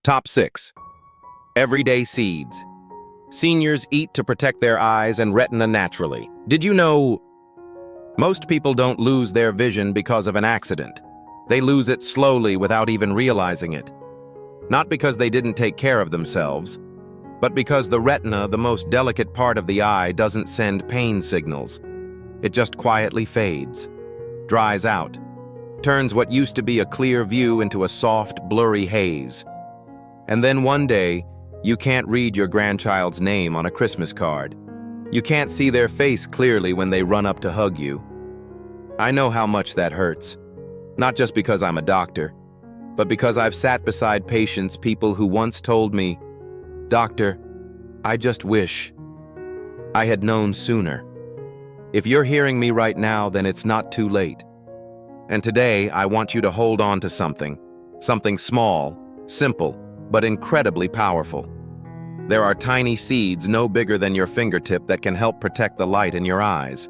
Top 6. Everyday seeds. Seniors eat to protect their eyes and retina naturally. Did you know most people don't lose their vision because of an accident? They lose it slowly without even realizing it. Not because they didn't take care of themselves, but because the retina, the most delicate part of the eye, doesn't send pain signals. It just quietly fades, dries out, turns what used to be a clear view into a soft, blurry haze. And then one day, you can't read your grandchild's name on a Christmas card. You can't see their face clearly when they run up to hug you. I know how much that hurts. Not just because I'm a doctor, but because I've sat beside patients, people who once told me, "Doctor, I just wish I had known sooner." If you're hearing me right now, then it's not too late. And today, I want you to hold on to something small, simple, but incredibly powerful. There are tiny seeds no bigger than your fingertip that can help protect the light in your eyes.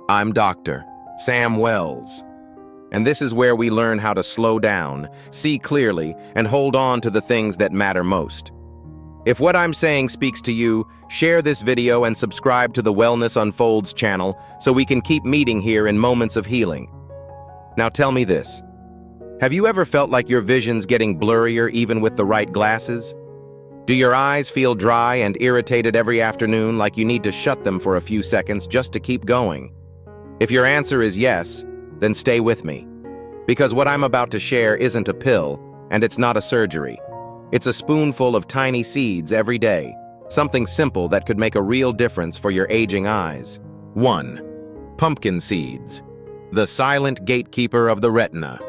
I'm Dr. Sam Wells, and this is where we learn how to slow down, see clearly, and hold on to the things that matter most. If what I'm saying speaks to you, share this video and subscribe to the Wellness Unfolds channel so we can keep meeting here in moments of healing. Now tell me this. Have you ever felt like your vision's getting blurrier even with the right glasses? Do your eyes feel dry and irritated every afternoon, like you need to shut them for a few seconds just to keep going? If your answer is yes, then stay with me. Because what I'm about to share isn't a pill, and it's not a surgery. It's a spoonful of tiny seeds every day, something simple that could make a real difference for your aging eyes. 1. Pumpkin seeds, the silent gatekeeper of the retina.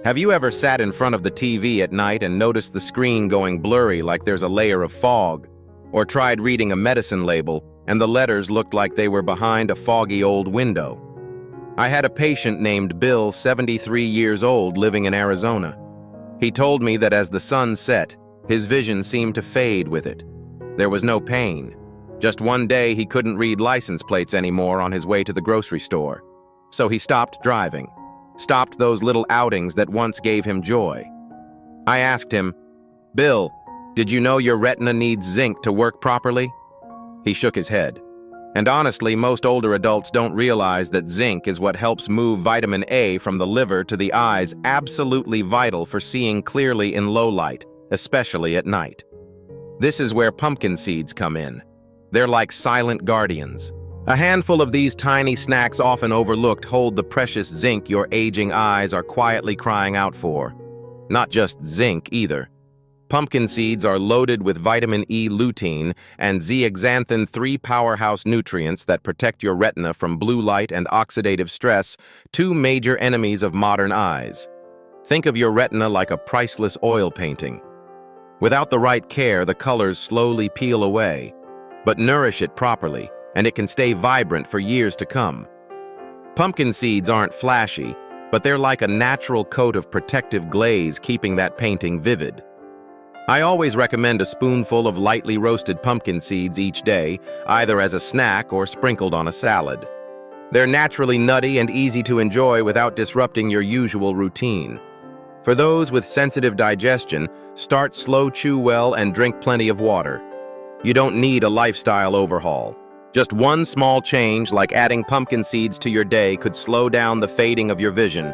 Have you ever sat in front of the TV at night and noticed the screen going blurry like there's a layer of fog? Or tried reading a medicine label and the letters looked like they were behind a foggy old window? I had a patient named Bill, 73 years old, living in Arizona. He told me that as the sun set, his vision seemed to fade with it. There was no pain. Just one day he couldn't read license plates anymore on his way to the grocery store. So he stopped driving. Stopped those little outings that once gave him joy. I asked him, "Bill, did you know your retina needs zinc to work properly?" He shook his head. And honestly, most older adults don't realize that zinc is what helps move vitamin A from the liver to the eyes, absolutely vital for seeing clearly in low light, especially at night. This is where pumpkin seeds come in. They're like silent guardians. A handful of these tiny snacks, often overlooked, hold the precious zinc your aging eyes are quietly crying out for. Not just zinc, either. Pumpkin seeds are loaded with vitamin E lutein and zeaxanthin, 3 powerhouse nutrients that protect your retina from blue light and oxidative stress, 2 major enemies of modern eyes. Think of your retina like a priceless oil painting. Without the right care, the colors slowly peel away. But nourish it properly, and it can stay vibrant for years to come. Pumpkin seeds aren't flashy, but they're like a natural coat of protective glaze keeping that painting vivid. I always recommend a spoonful of lightly roasted pumpkin seeds each day, either as a snack or sprinkled on a salad. They're naturally nutty and easy to enjoy without disrupting your usual routine. For those with sensitive digestion, start slow, chew well, and drink plenty of water. You don't need a lifestyle overhaul. Just one small change, like adding pumpkin seeds to your day, could slow down the fading of your vision.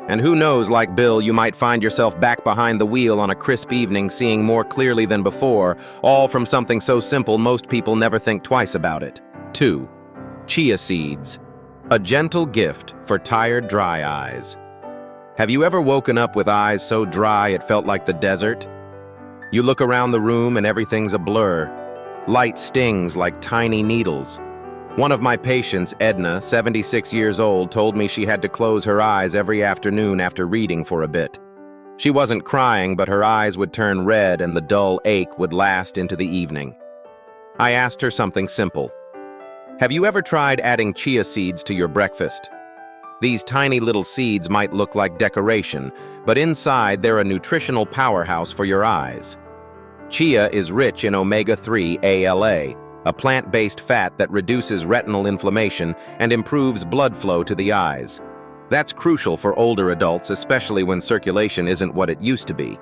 And who knows, like Bill, you might find yourself back behind the wheel on a crisp evening, seeing more clearly than before, all from something so simple most people never think twice about it. 2. Chia seeds, a gentle gift for tired, dry eyes. Have you ever woken up with eyes so dry it felt like the desert? You look around the room and everything's a blur. Light stings like tiny needles. One of my patients, Edna, 76 years old, told me she had to close her eyes every afternoon after reading for a bit. She wasn't crying, but her eyes would turn red and the dull ache would last into the evening. I asked her something simple. Have you ever tried adding chia seeds to your breakfast? These tiny little seeds might look like decoration, but inside they're a nutritional powerhouse for your eyes. Chia is rich in omega-3 ALA, a plant-based fat that reduces retinal inflammation and improves blood flow to the eyes. That's crucial for older adults, especially when circulation isn't what it used to be.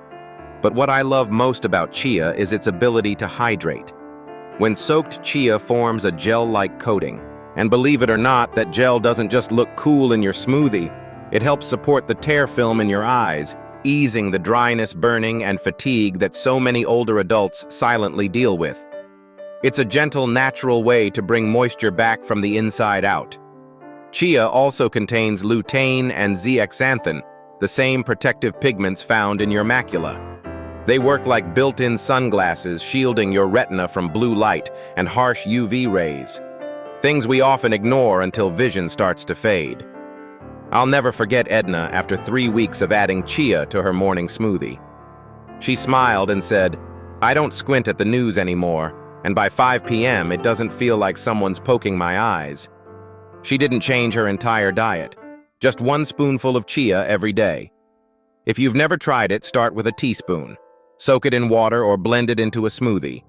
But what I love most about chia is its ability to hydrate. When soaked, chia forms a gel-like coating. And believe it or not, that gel doesn't just look cool in your smoothie. It helps support the tear film in your eyes, easing the dryness, burning, and fatigue that so many older adults silently deal with. It's a gentle, natural way to bring moisture back from the inside out. Chia also contains lutein and zeaxanthin, the same protective pigments found in your macula. They work like built-in sunglasses, shielding your retina from blue light and harsh UV rays, things we often ignore until vision starts to fade. I'll never forget Edna after 3 weeks of adding chia to her morning smoothie. She smiled and said, "I don't squint at the news anymore, and by 5 p.m. it doesn't feel like someone's poking my eyes." She didn't change her entire diet, just 1 spoonful of chia every day. If you've never tried it, start with a teaspoon. Soak it in water or blend it into a smoothie.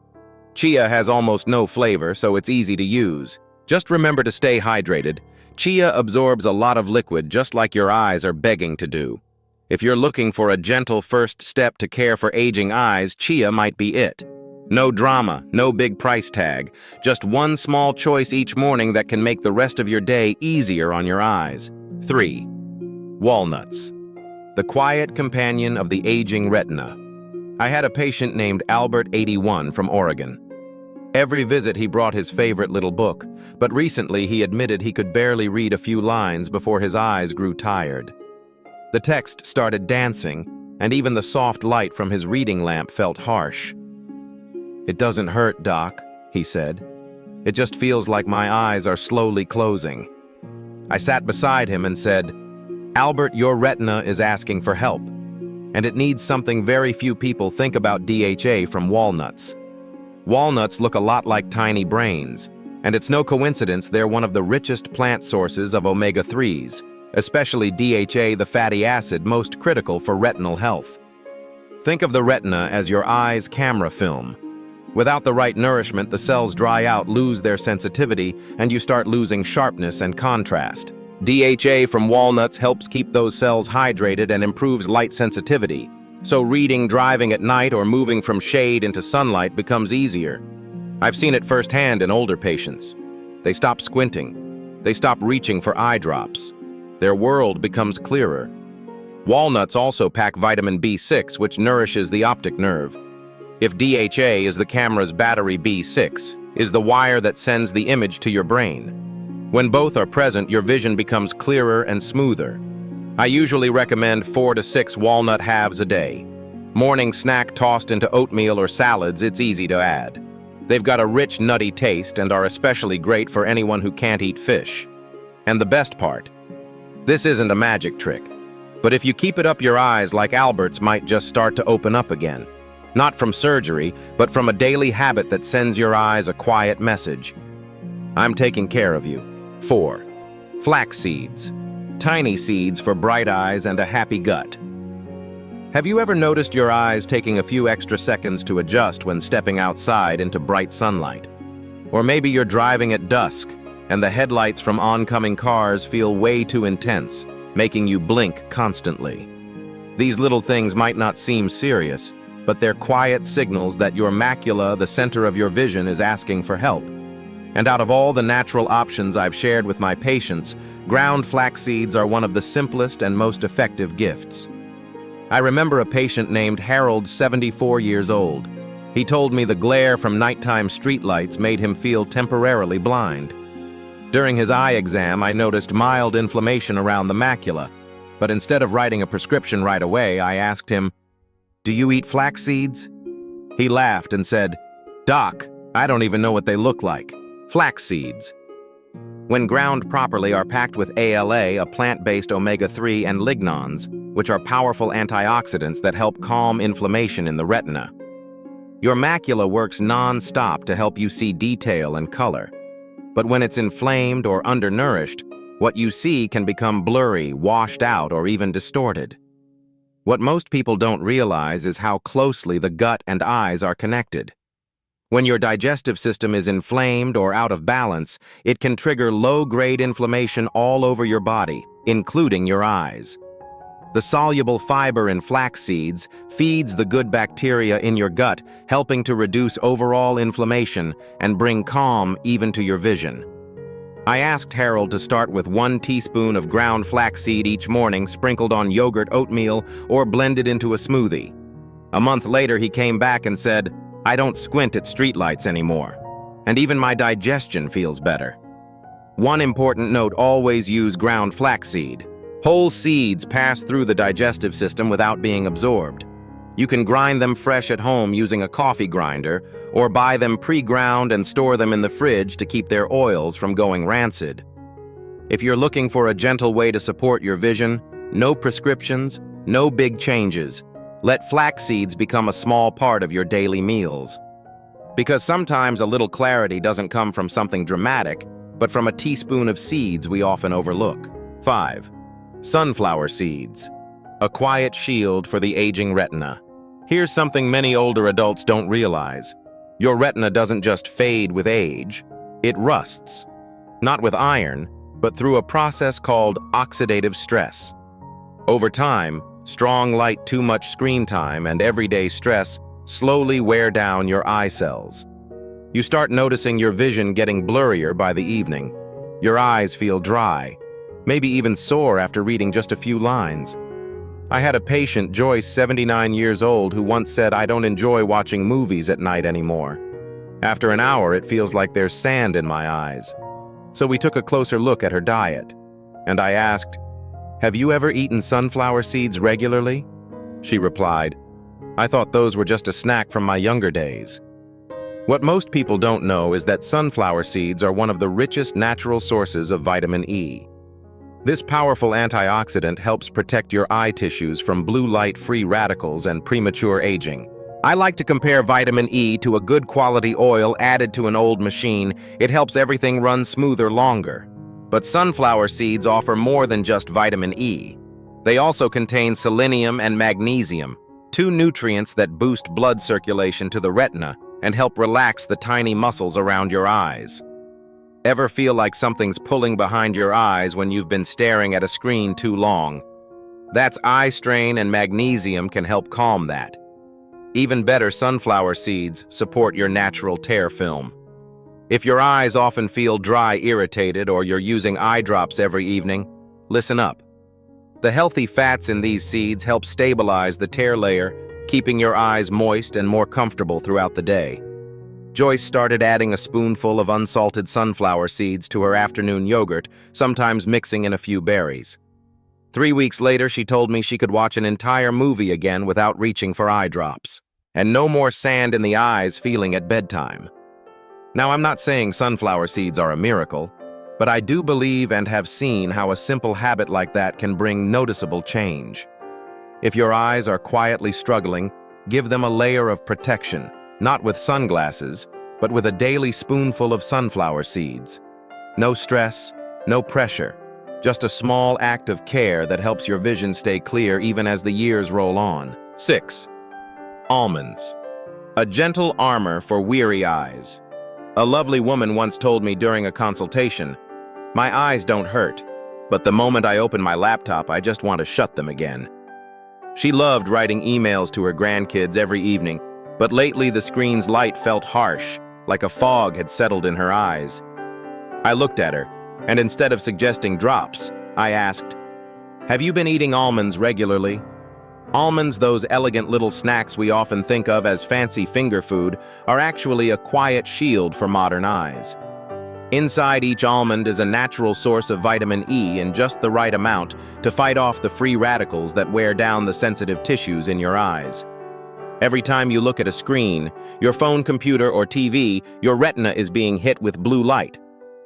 Chia has almost no flavor, so it's easy to use. Just remember to stay hydrated. Chia absorbs a lot of liquid, just like your eyes are begging to do. If you're looking for a gentle first step to care for aging eyes, chia might be it. No drama, no big price tag, just 1 small choice each morning that can make the rest of your day easier on your eyes. 3. Walnuts. The quiet companion of the aging retina. I had a patient named Albert, 81, from Oregon. Every visit he brought his favorite little book, but recently he admitted he could barely read a few lines before his eyes grew tired. The text started dancing, and even the soft light from his reading lamp felt harsh. "It doesn't hurt, Doc," he said. "It just feels like my eyes are slowly closing." I sat beside him and said, "Albert, your retina is asking for help, and it needs something very few people think about: DHA from walnuts. Walnuts look a lot like tiny brains, and it's no coincidence they're one of the richest plant sources of omega-3s, especially DHA, the fatty acid most critical for retinal health. Think of the retina as your eye's camera film. Without the right nourishment, the cells dry out, lose their sensitivity, and you start losing sharpness and contrast. DHA from walnuts helps keep those cells hydrated and improves light sensitivity, so reading, driving at night, or moving from shade into sunlight becomes easier. I've seen it firsthand in older patients. They stop squinting. They stop reaching for eye drops. Their world becomes clearer. Walnuts also pack vitamin B6, which nourishes the optic nerve. If DHA is the camera's battery, B6 is the wire that sends the image to your brain. When both are present, your vision becomes clearer and smoother. I usually recommend 4 to 6 walnut halves a day. Morning snack tossed into oatmeal or salads, it's easy to add. They've got a rich, nutty taste and are especially great for anyone who can't eat fish. And the best part, this isn't a magic trick, but if you keep it up, your eyes, like Albert's, might just start to open up again. Not from surgery, but from a daily habit that sends your eyes a quiet message. I'm taking care of you. 4. Flax seeds. Tiny seeds for bright eyes and a happy gut. Have you ever noticed your eyes taking a few extra seconds to adjust when stepping outside into bright sunlight? Or maybe you're driving at dusk, and the headlights from oncoming cars feel way too intense, making you blink constantly. These little things might not seem serious, but they're quiet signals that your macula, the center of your vision, is asking for help. And out of all the natural options I've shared with my patients, ground flax seeds are one of the simplest and most effective gifts. I remember a patient named Harold, 74 years old. He told me the glare from nighttime streetlights made him feel temporarily blind. During his eye exam, I noticed mild inflammation around the macula, but instead of writing a prescription right away, I asked him, "Do you eat flax seeds?" He laughed and said, "Doc, I don't even know what they look like." Flax seeds, when ground properly, are packed with ALA, a plant-based omega-3, and lignans, which are powerful antioxidants that help calm inflammation in the retina. Your macula works non-stop to help you see detail and color. But when it's inflamed or undernourished, what you see can become blurry, washed out, or even distorted. What most people don't realize is how closely the gut and eyes are connected. When your digestive system is inflamed or out of balance, it can trigger low-grade inflammation all over your body, including your eyes. The soluble fiber in flax seeds feeds the good bacteria in your gut, helping to reduce overall inflammation and bring calm even to your vision. I asked Harold to start with 1 teaspoon of ground flaxseed each morning, sprinkled on yogurt, oatmeal, or blended into a smoothie. A month later, he came back and said, "I don't squint at streetlights anymore, and even my digestion feels better." One important note: always use ground flaxseed. Whole seeds pass through the digestive system without being absorbed. You can grind them fresh at home using a coffee grinder, or buy them pre-ground and store them in the fridge to keep their oils from going rancid. If you're looking for a gentle way to support your vision, no prescriptions, no big changes. Let flax seeds become a small part of your daily meals. Because sometimes a little clarity doesn't come from something dramatic, but from a teaspoon of seeds we often overlook. 5. Sunflower seeds. A quiet shield for the aging retina. Here's something many older adults don't realize. Your retina doesn't just fade with age, it rusts. Not with iron, but through a process called oxidative stress. Over time, strong light, too much screen time, and everyday stress slowly wear down your eye cells. You start noticing your vision getting blurrier by the evening. Your eyes feel dry, maybe even sore after reading just a few lines. I had a patient, Joyce, 79 years old, who once said, "I don't enjoy watching movies at night anymore. After an hour, it feels like there's sand in my eyes." So we took a closer look at her diet, and I asked, "Have you ever eaten sunflower seeds regularly?" She replied, "I thought those were just a snack from my younger days." What most people don't know is that sunflower seeds are one of the richest natural sources of vitamin E. This powerful antioxidant helps protect your eye tissues from blue light free radicals and premature aging. I like to compare vitamin E to a good quality oil added to an old machine. It helps everything run smoother longer. But sunflower seeds offer more than just vitamin E. They also contain selenium and magnesium, 2 nutrients that boost blood circulation to the retina and help relax the tiny muscles around your eyes. Ever feel like something's pulling behind your eyes when you've been staring at a screen too long? That's eye strain, and magnesium can help calm that. Even better, sunflower seeds support your natural tear film. If your eyes often feel dry, irritated, or you're using eye drops every evening, listen up. The healthy fats in these seeds help stabilize the tear layer, keeping your eyes moist and more comfortable throughout the day. Joyce started adding a spoonful of unsalted sunflower seeds to her afternoon yogurt, sometimes mixing in a few berries. 3 weeks later, she told me she could watch an entire movie again without reaching for eye drops. And no more sand in the eyes feeling at bedtime. Now, I'm not saying sunflower seeds are a miracle, but I do believe and have seen how a simple habit like that can bring noticeable change. If your eyes are quietly struggling, give them a layer of protection. Not with sunglasses, but with a daily spoonful of sunflower seeds. No stress, no pressure, just a small act of care that helps your vision stay clear even as the years roll on. 6. Almonds. A gentle armor for weary eyes. A lovely woman once told me during a consultation, "My eyes don't hurt, but the moment I open my laptop, I just want to shut them again." She loved writing emails to her grandkids every evening, but lately the screen's light felt harsh, like a fog had settled in her eyes. I looked at her, and instead of suggesting drops, I asked, "Have you been eating almonds regularly?" Almonds, those elegant little snacks we often think of as fancy finger food, are actually a quiet shield for modern eyes. Inside each almond is a natural source of vitamin E in just the right amount to fight off the free radicals that wear down the sensitive tissues in your eyes. Every time you look at a screen, your phone, computer, or TV, your retina is being hit with blue light.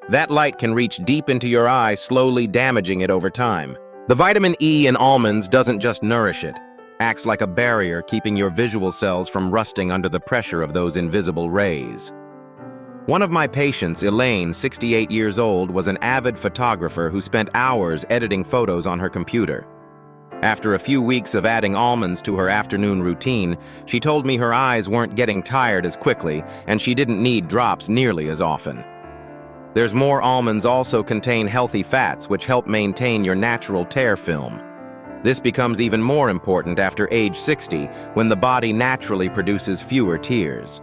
That light can reach deep into your eye, slowly damaging it over time. The vitamin E in almonds doesn't just nourish it, acts like a barrier, keeping your visual cells from rusting under the pressure of those invisible rays. One of my patients, Elaine, 68 years old, was an avid photographer who spent hours editing photos on her computer. After a few weeks of adding almonds to her afternoon routine, she told me her eyes weren't getting tired as quickly, and she didn't need drops nearly as often. There's more. Almonds also contain healthy fats which help maintain your natural tear film. This becomes even more important after age 60, when the body naturally produces fewer tears.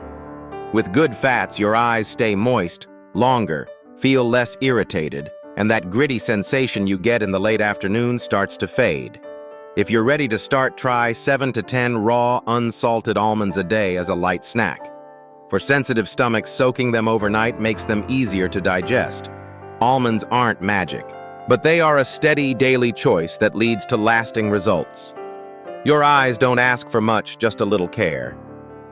With good fats, your eyes stay moist longer, feel less irritated, and that gritty sensation you get in the late afternoon starts to fade. If you're ready to start, try 7 to 10 raw, unsalted almonds a day as a light snack. For sensitive stomachs, soaking them overnight makes them easier to digest. Almonds aren't magic, but they are a steady daily choice that leads to lasting results. Your eyes don't ask for much, just a little care.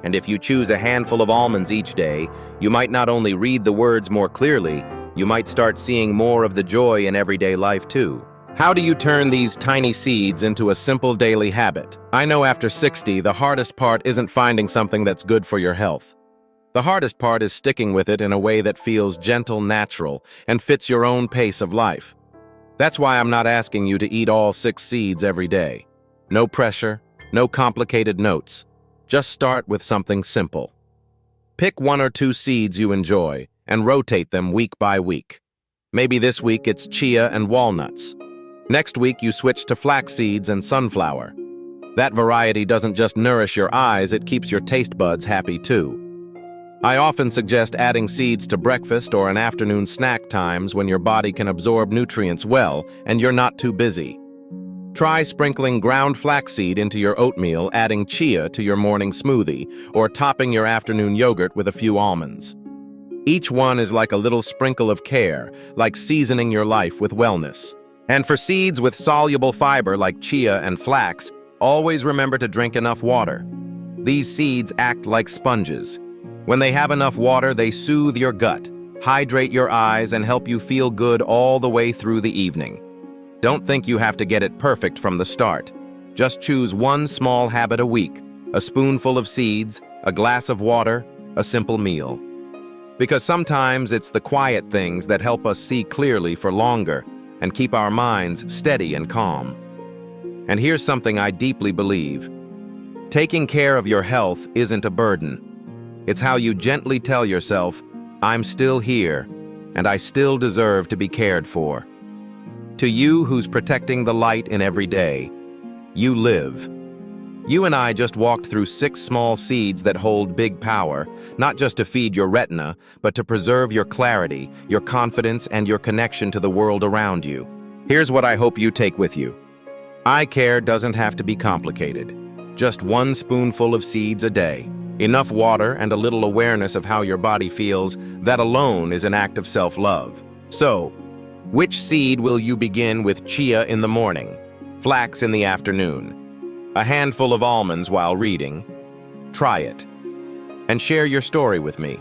And if you choose a handful of almonds each day, you might not only read the words more clearly, you might start seeing more of the joy in everyday life too. How do you turn these tiny seeds into a simple daily habit? I know after 60, the hardest part isn't finding something that's good for your health. The hardest part is sticking with it in a way that feels gentle, natural, and fits your own pace of life. That's why I'm not asking you to eat all 6 seeds every day. No pressure, no complicated notes. Just start with something simple. Pick 1 or 2 seeds you enjoy and rotate them week by week. Maybe this week it's chia and walnuts. Next week you switch to flax seeds and sunflower. That variety doesn't just nourish your eyes, it keeps your taste buds happy too. I often suggest adding seeds to breakfast or an afternoon snack times when your body can absorb nutrients well and you're not too busy. Try sprinkling ground flaxseed into your oatmeal, adding chia to your morning smoothie, or topping your afternoon yogurt with a few almonds. Each one is like a little sprinkle of care, like seasoning your life with wellness. And for seeds with soluble fiber like chia and flax, always remember to drink enough water. These seeds act like sponges. When they have enough water, they soothe your gut, hydrate your eyes, and help you feel good all the way through the evening. Don't think you have to get it perfect from the start. Just choose 1 small habit a week, a spoonful of seeds, a glass of water, a simple meal. Because sometimes it's the quiet things that help us see clearly for longer and keep our minds steady and calm. And here's something I deeply believe. Taking care of your health isn't a burden. It's how you gently tell yourself, I'm still here, and I still deserve to be cared for. To you who's protecting the light in every day, you live. You and I just walked through 6 small seeds that hold big power, not just to feed your retina, but to preserve your clarity, your confidence, and your connection to the world around you. Here's what I hope you take with you. Eye care doesn't have to be complicated. Just 1 spoonful of seeds a day. Enough water and a little awareness of how your body feels, that alone is an act of self-love. So, which seed will you begin with? Chia in the morning, flax in the afternoon, a handful of almonds while reading? Try it. And share your story with me,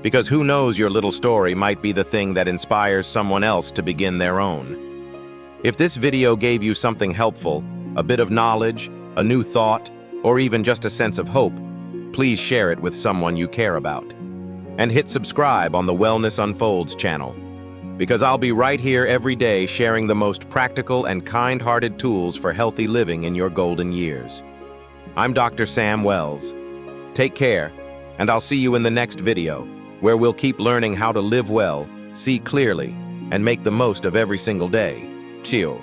because who knows, your little story might be the thing that inspires someone else to begin their own. If this video gave you something helpful, a bit of knowledge, a new thought, or even just a sense of hope, please share it with someone you care about. And hit subscribe on the Wellness Unfolds channel, because I'll be right here every day sharing the most practical and kind-hearted tools for healthy living in your golden years. I'm Dr. Sam Wells. Take care, and I'll see you in the next video, where we'll keep learning how to live well, see clearly, and make the most of every single day. Chia.